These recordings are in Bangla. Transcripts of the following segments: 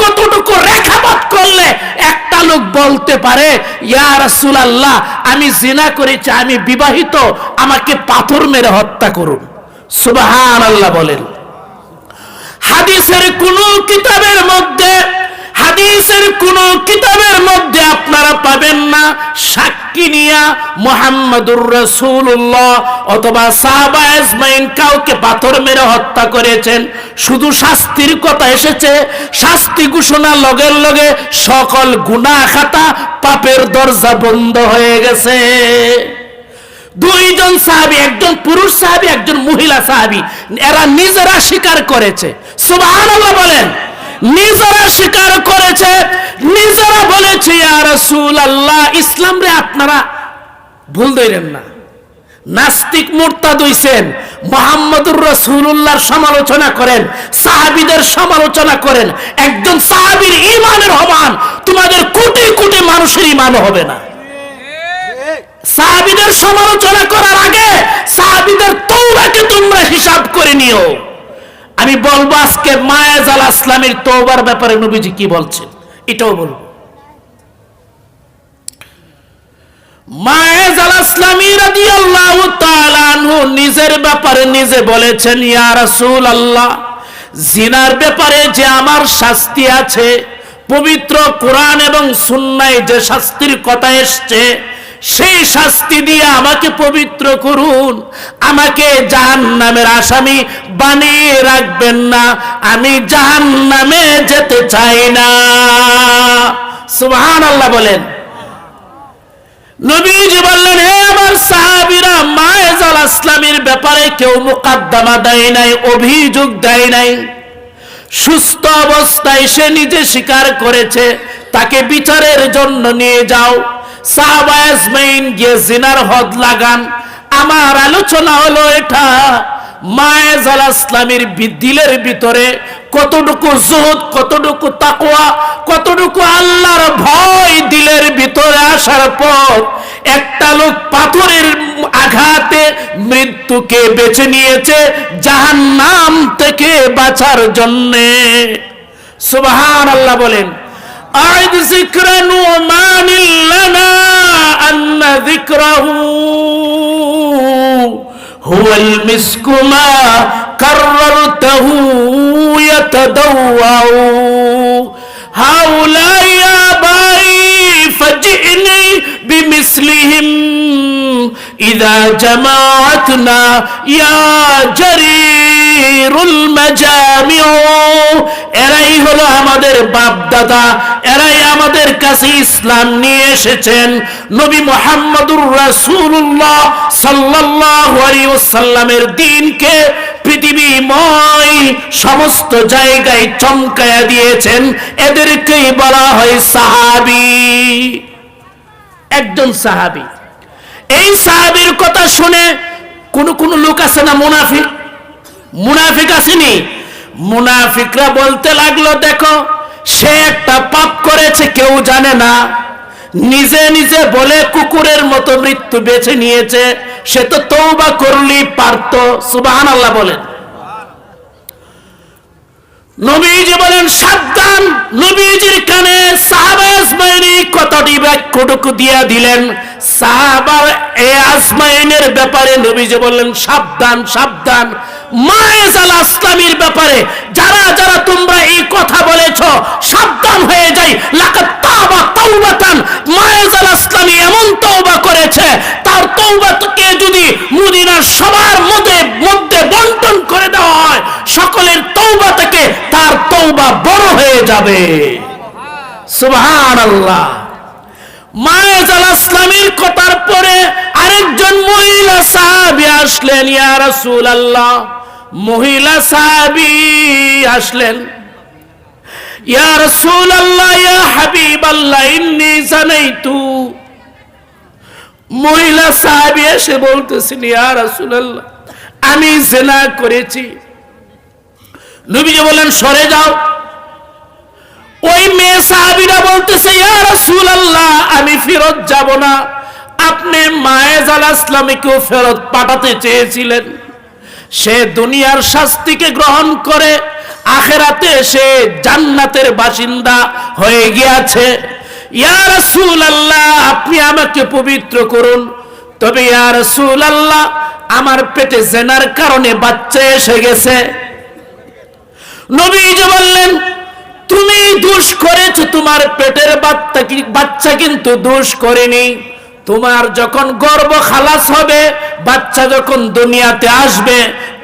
কতটুকু রেখাপাত করলে একটা লোক বলতে পারে ইয়া রাসূলুল্লাহ আমি জিনা করেছি, আমি বিবাহিত, আমাকে পাথর মেরে হত্যা করুন? সুবহানাল্লাহ বলেন। হাদিসের কোন কিতাবের মধ্যে আপনারা পাবেন না সাক্ষী নিয়া মুহাম্মাদুর রাসূলুল্লাহ অথবা সাহাবা আজমাইন কাউকে পাথর মেরে হত্যা করেছেন। শুধু শাস্তির কথা এসেছে, শাস্তি ঘোষণার লগে লগে সকল গুনাহ খাতা পাপের দরজা বন্ধ হয়ে গেছে। দুইজন সাহাবী, একজন পুরুষ সাহাবী, একজন মহিলা সাহাবী, এরা নিজেরা স্বীকার করেছে। সুবহানাল্লাহ বলেন। নিজেরা স্বীকার করেছে, নিজেরা বলেছে ইয়া রাসূলুল্লাহ ইসলাম রে আপনারা ভুল ধরেন না। নাস্তিক মুরতাদ হইছেন, মুহাম্মদুর রাসূলুল্লাহর সমালোচনা করেন, সাহাবীদের সমালোচনা করেন। একজন সাহাবীর ঈমানের সমান তোমাদের কোটি কোটি মানুষের ঈমান হবে না। সাহাবীদের সমালোচনা করার আগে সাহাবীদের তওবাকে তোমরা হিসাব করে নিও। আমি বলবো আজকে মায়েজ আল আসলামের তওবার ব্যাপারে নবীজি কি বলছেন এটাও বলবো। মায়েজ আল আসলামী রাদিয়াল্লাহু তাআলা আনহু নিজের ব্যাপারে নিজে বলেছেন ইয়া রাসূলুল্লাহ জিনার ব্যাপারে যে আমার শাস্তি আছে, পবিত্র কোরআন এবং সুন্নায় যে শাস্তির কথা এসেছে সেই শাস্তি দিয়ে আমাকে পবিত্র করুন, আমাকে জাহান্নামের আসামি বানিয়ে রাখবেন না, আমি জাহান্নামে যেতে চাই না। সুবহানাল্লাহ বলেন। নবীজি বললেন হে আমার সাহাবীরা, মায়েজ আল আসলামের ব্যাপারে কেউ মুকদ্দমা দেয় নাই, অভিযোগ দেয় নাই। সুস্থ অবস্থায় সে নিজে স্বীকার করেছে, তাকে বিচারের জন্য নিয়ে যাও। সাহাবা আজমাইন গিয়ে জিনার হদ লাগান। আমার আলোচনা হলো এটা, মায়েজ আল আসলামের দিলের ভিতরে কতটুকু যুহদ, কতটুকু তাকওয়া, কতটুকু আল্লাহর ভয় দিলের ভিতরে আসার পর একটা লোক পাথরের আঘাতে মৃত্যুকে বেছে নিয়েছে জাহান্নাম থেকে বাঁচার জন্য। সুবহানাল্লাহ বলেন। আইদ যিকরা নুমান লানা আন্না যিকরাহু হুয়াল মিসকু মা কাররারতাহু ইয়াতাদাওয়াউ হাউলা ইয়া বাই ফাজিনি বিমিসলিহিম ইযা জামাআতনা ইয়া জারিরুল মাজামিউ। এরাই হলো আমাদের বাপ দাদা, এরাই আমাদের কাছে ইসলাম নিয়ে এসেছেন। নবী মুহাম্মদুর রাসূলুল্লাহ সাল্লাল্লাহু আলাইহি ওয়াসাল্লামের দ্বীনকে পৃথিবীময় সমস্ত জায়গায় চমকায়া দিয়েছেন। এদেরকেই বলা হয় সাহাবী। একজন সাহাবী। এই সাহাবীর কথা শুনে কোন লোক আছে না মুনাফিক আসেনি? মুনাফিকরা বলতে লাগলো দেখো সে একটা পাপ করেছে কেউ জানে না, নিজে নিজে বলে কুকুরের মতো মৃত্যু বেছে নিয়েছে, সে তো তওবা করলেই পারত। সুবহানাল্লাহ বলেন। নবীজি বলেন সাবধান। নবীজির কানে সাহাবা আজমাইনি কথাটি বাক্যটুকু দিয়া দিলেন। সাহাবা আজমাইনের ব্যাপারে নবীজি বললেন সাবধান সাবধান। মায়েজ আল আসলামের ব্যাপারে যারা যারা তোমরা এই কথা বলেছ সাবধান হয়ে যাই। লাকাদ তাবা তাওবাতান, মায়েজ আল আসলামী এমন তওবা করেছে তার তওবাকে যদি মদিনার সবার মধ্যে বন্টন করে দেওয়া হয় সকলের তওবা থেকে তার তওবা বড় হয়ে যাবে। সুবহানাল্লাহ। মায়েজ আল আসলামীর কথার পরে আরেকজন মহিলা সাহাবী আসলেন। ইয়া রাসূলুল্লাহ, মহিলা সাহাবী আসলেন। ইয়া রাসূলুল্লাহ ইয়া হাবিবাল্লাহ ইন্নী জানাইতু। মহিলা সাহাবী এসে বলতেছেন ইয়া রাসূলুল্লাহ আমি জিনা করেছি। নবীজি বলেন সরে যাও। ওই মেয়ে সাহাবীরা বলতেছে ইয়া রাসূলুল্লাহ আমি ফেরত যাব না। আপনি মায়েজ আল আসলামীকেও ফেরত পাঠাতে চেয়েছিলেন, সে দুনিয়ার শাস্তিকে গ্রহণ করে আখিরাতে সে জান্নাতের বাসিন্দা হয়ে গিয়েছে। ইয়া রাসূলুল্লাহ, আপনি আমাকে পবিত্র করুন। তবে ইয়া রাসূলুল্লাহ, আমার পেটে জিনার কারণে বাচ্চা এসে গেছে। নবীজি বললেন, তুমি দোষ করেছো, তোমার পেটের বাচ্চা কিন্তু দোষ করেনি। তোমার যখন গর্ভ খালাস হবে, বাচ্চা যখন দুনিয়াতে আসবে,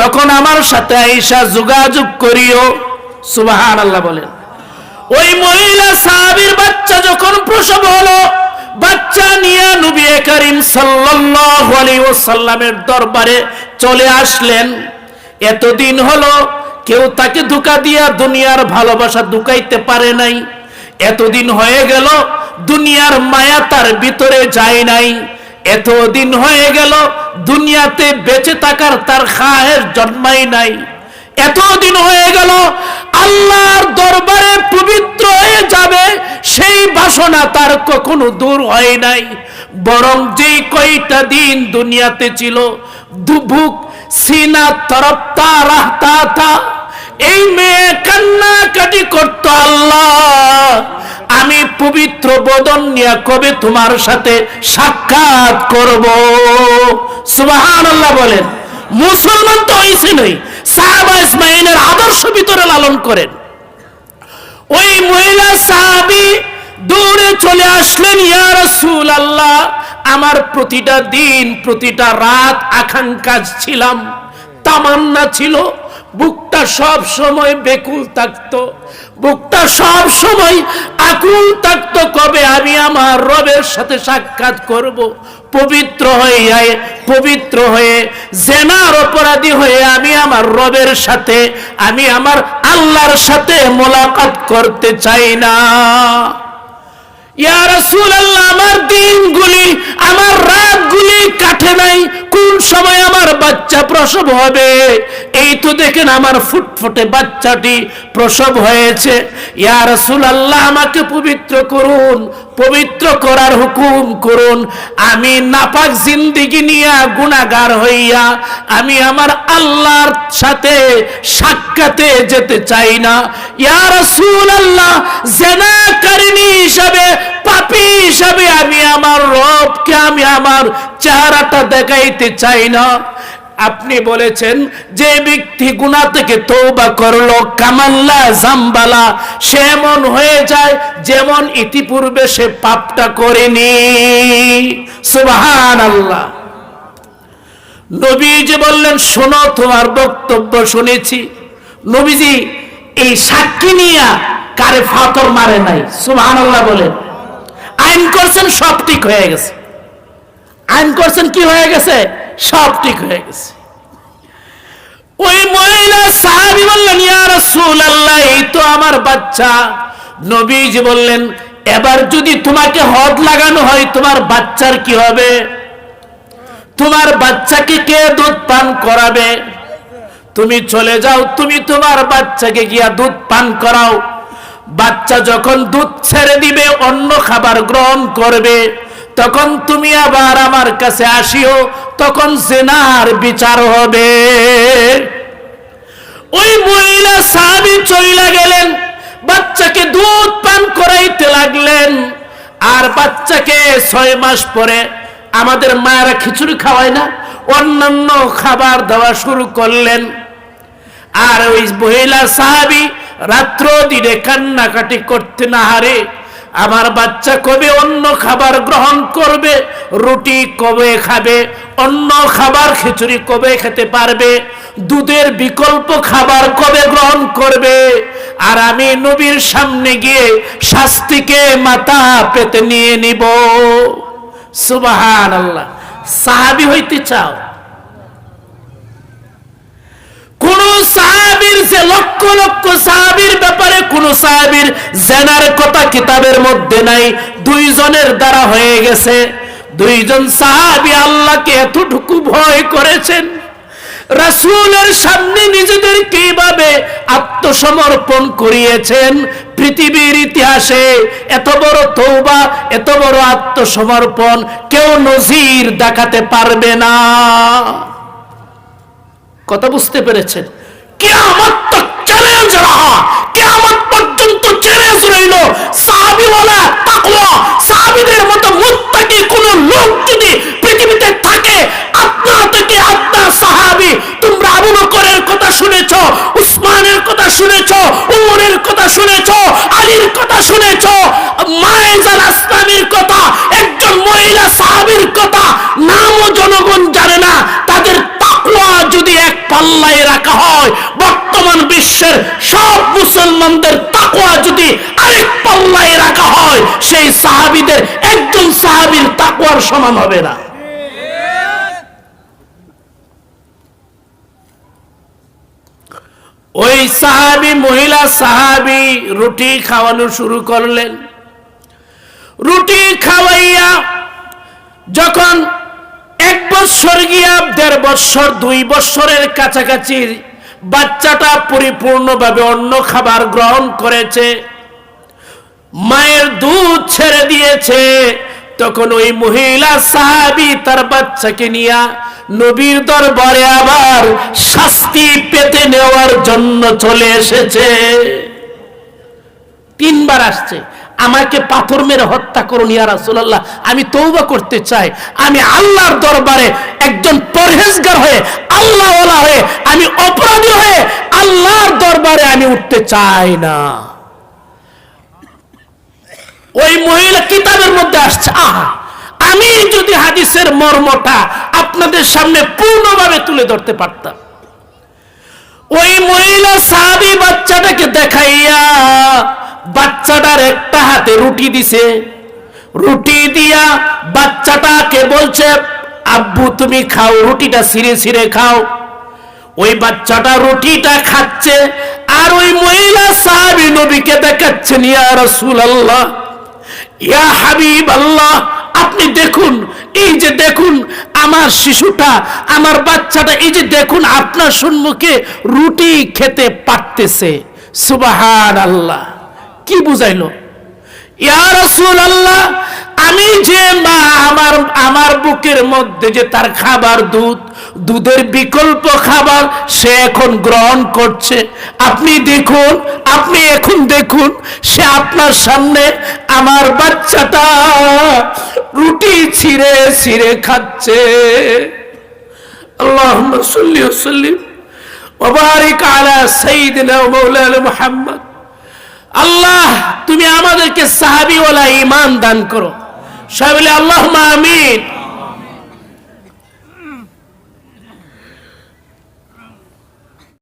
তখন আমার সাথে আয়েশা যোগাযোগ করিও। সুবহানাল্লাহ বলেন। ওই মহিলা সাহাবীর বাচ্চা যখন প্রসব হলো, বাচ্চা নিয়ে নবী করিম সাল্লাল্লাহু আলাইহি ওয়াসাল্লামের দরবারে চলে আসলেন। এতদিন হলো কেউ তাকে ধোঁকা দিয়া দুনিয়ার ভালোবাসা ধুকাইতে পারে নাই। এতদিন হয়ে গেল দুনিয়ার মায়া তার ভিতরে যায় নাই। এতদিন হয়ে গেল দুনিয়াতে বেঁচে থাকার তার খায়ের জন্মাই নাই। এতদিন হয়ে গেল আল্লাহর দরবারে পবিত্র হয়ে যাবে সেই বাসনা তার কখনো দূর হয় নাই। বরং যে কয়টা দিন দুনিয়াতে ছিল, দুভুক সিনা তরফতা রাহতা থা, এই মেয়ে কান্নাকাটি করতো, আল্লাহ আমি পবিত্র বদন নিয়ে কবে তোমার সাথে সাক্ষাৎ করব। সুবহানাল্লাহ বলেন। মুসলমান তো হইছে নই, সাহাবা ইসমাইলের আদর্শ ভিতরে লালন করেন। ওই মহিলা সাহাবী দৌড়ে চলে আসলেন, ইয়া রাসূলুল্লাহ, আমার প্রতিটা দিন প্রতিটা রাত আকাঙ্ক্ষা ছিলাম, তামান্না ছিল, বুকটা সব সময় বেকুল থাকতো, বুকটা সব সময় আকুল থাকতো, কবে আমি আমার রবের সাথে সাক্ষাৎ করব। পবিত্র হয়ে জিনার অপরাধী হয়ে আমি আমার রবের সাথে, আমি আমার আল্লাহর সাথে মোলাকাত করতে চাই না। ইয়া রাসূলুল্লাহ, আমার দিনগুলি আমার রাতগুলি কাটে নাই, কোন সময় আমার বাচ্চা প্রসব হবে। এই তো দেখেন আমার ফুটফুটে বাচ্চাটি প্রসব হয়েছে। ইয়া রাসূলুল্লাহ, আমাকে পবিত্র করুন, পবিত্র করার হুকুম করুন। আমি নাপাক জিন্দেগি নিয়ে গুনাহগার হইয়া আমি আমার আল্লাহর সাথে সাক্ষাতে যেতে চাই না। ইয়া রাসূলুল্লাহ, জিনাকারিনী হিসাবে, পাপী হিসাবে আমি আমার রবকে আমি আমার চেহারাটা দেখাইতে চাই না। আপনি বলেছেন যে ব্যক্তি গুনাহ থেকে তওবা করলো, কামাল্লা জামবালা, সে এমন হয়ে যায় যেমন ইতিপূর্বে সে পাপটা করেনি। সুবহানাল্লাহ। নবীজি বললেন, শোনো, তোমার বক্তব্য শুনেছি। নবীজি এই সাক্ষী নিয়া কারে ফাতর মারে নাই। সুবহানাল্লাহ বলেন। আইন করছেন, সব ঠিক হয়ে গেছে। আইন করছেন, কি হয়ে গেছে? সব ঠিক হয়ে গেছে। ওই মহিলা সাহাবী বললেন, ইয়া রাসূলুল্লাহ, এই তো আমার বাচ্চা। নবীজি বললেন, এবার যদি তোমাকে হদ লাগানো হয়, তোমার বাচ্চার কি হবে? তোমার বাচ্চাকে কে দুধ পান করাবে? তুমি চলে যাও, তুমি তোমার বাচ্চাকে গিয়া দুধ পান করাও। বাচ্চা যখন দুধ ছেড়ে দিবে, অন্য খাবার গ্রহণ করবে, তখন তুমি আবার আমার কাছে আসিও, তখন জিনার বিচার হবে। ওই মহিলা সাহাবী চলে গেলেন, বাচ্চাকে দুধ পান করাইতে লাগলেন। আর বাচ্চাকে 6 মাস পরে আমাদের মায়েরা খিচুড়ি খাওয়ায় না, অন্যান্য খাবার দেওয়া শুরু করলেন। আর ওই মহিলা সাহাবী রাত্র দিনে কান্নাকাটি করতে, না হারে আমার বাচ্চা কবে অন্য খাবার গ্রহণ করবে, রুটি কবে খাবে, অন্য খাবার খিচুড়ি কবে খেতে পারবে, দুধের বিকল্প খাবার কবে গ্রহণ করবে। আর আমি নবীর সামনে গিয়ে শাস্তিকে মাথা পেতে নিয়ে নিব। সুবহানাল্লাহ। সাহাবী হইতে চাও? কোন সাহাবীর যে লক্ষ লক্ষ সাহাবীর ব্যাপারে কোন সাহাবীর জিনার কথা কিতাবের মধ্যে নাই, 2 জনের দ্বারা হয়ে গেছে। 2 জন সাহাবী আল্লাহকে এতটুকু ভয় করেছেন, রাসূলের সামনে নিজেদের কিভাবে আত্মসমর্পণ করিয়েছেন। পৃথিবীর ইতিহাসে এত বড় তওবা, এত বড় আত্মসমর্পণ কেউ নজির দেখাতে পারবে না। কথা বুঝতে পেরেছেন? কিয়ামত তক চ্যালেঞ্জ আজরাহা, কিয়ামত পর্যন্ত চ্যালেঞ্জ রইল, সাহাবীওয়ালা তাকওয়া সাহাবীদের মতো মুত্তাকি কোন লোক যদি পৃথিবীতে থাকে, আপনা থেকে আপনার সাহাবী, তোমরা আবু বকরের কথা শুনেছো, উসমানের কথা শুনেছো, উমরের কথা শুনেছো, আলীর কথা শুনেছো, মায়েজাল আসলামীর কথা, একজন মহিলা সাহাবীর কথা নামও জনগণ জানে না। তাদের তাকওয়া যদি এক পাল্লায় রাখা হয়, বর্তমান বিশ্বের সব মুসলমানদের তাকওয়া যদি আরেক পাল্লায় রাখা হয়, সেই সাহাবীদের একজন সাহাবীর তাকওয়ার সমান হবে না। ওই সাহাবী, মহিলা সাহাবী রুটি খাওয়ানো শুরু করলেন। রুটি খাওয়াইয়া যখন 1 বছর গিয়া 1.5 বছর, 2 বছরের কাছাকাছি বাচ্চাটা পরিপূর্ণভাবে অন্য খাবার গ্রহণ করেছে, মায়ের দুধ ছেড়ে দিয়েছে, তখন ওই মহিলা সাহাবী তার বাচ্চাকে নিয়ে নবীর দরবারে আবার শাস্তি পেতে নেওয়ার জন্য চলে এসেছে। 3 বার আসছে, আমাকে পাথর মেরে হত্যা করুন ইয়া রাসূলুল্লাহ, আমি তওবা করতে চাই, আমি আল্লাহর দরবারে একজন পরহেজগার হয়ে, আল্লাহওয়ালা হয়ে, আমি অপরাধী হয়ে আল্লাহর দরবারে আমি উঠতে চাই না। ওই মহিলা কিতাবের মধ্যে আসছে। আহা, আমি যদি হাদিসের মর্মটা আপনাদের সামনে পূর্ণভাবে তুলে ধরতে পারতাম। ওই মহিলা সাহাবী বাচ্চাটাকে দেখাইয়া বাচ্চাটার একটা হাতে রুটি দিছে, রুটি দিয়া বাচ্চাটাকে বলছে, আব্বু তুমি খাও, রুটিটা ছিঁড়ে ছিঁড়ে খাও। ওই বাচ্চাটা রুটিটা খাচ্ছে, আর ওই মহিলা সাহাবী নবীকে দেখাচ্ছেন, ইয়া রাসূলুল্লাহ, ইয়া হাবিবাল্লাহ, আপনি দেখুন, এই যে দেখুন আমার শিশুটা, আমার বাচ্চাটা, এই যে দেখুন আপনার সম্মুখে রুটি খেতে পারতেছে। সুবহানাল্লাহ। কি বুঝাইলো? ইয়া রাসূলুল্লাহ, আমি যে মা, আমার বুকের মধ্যে যে তার খাবার দুধ, দুধের বিকল্প খাবার সে এখন গ্রহণ করছে। আপনি দেখুন, আপনি এখন দেখুন, সে আপনার সামনে আমার বাচ্চাটা রুটি ছিঁড়ে ছিঁড়ে খাচ্ছে। আল্লাহুম্মা সাল্লি ওয়া সাল্লিম ওয়া বারিক আলা সাইয়্যিদিনা ওয়া মাওলানা মুহাম্মদ। আল্লাহ, তুমি আমাদেরকে সাহাবীওয়ালা ঈমান দান করো। সবাই বলে আল্লাহুম্মা আমিন।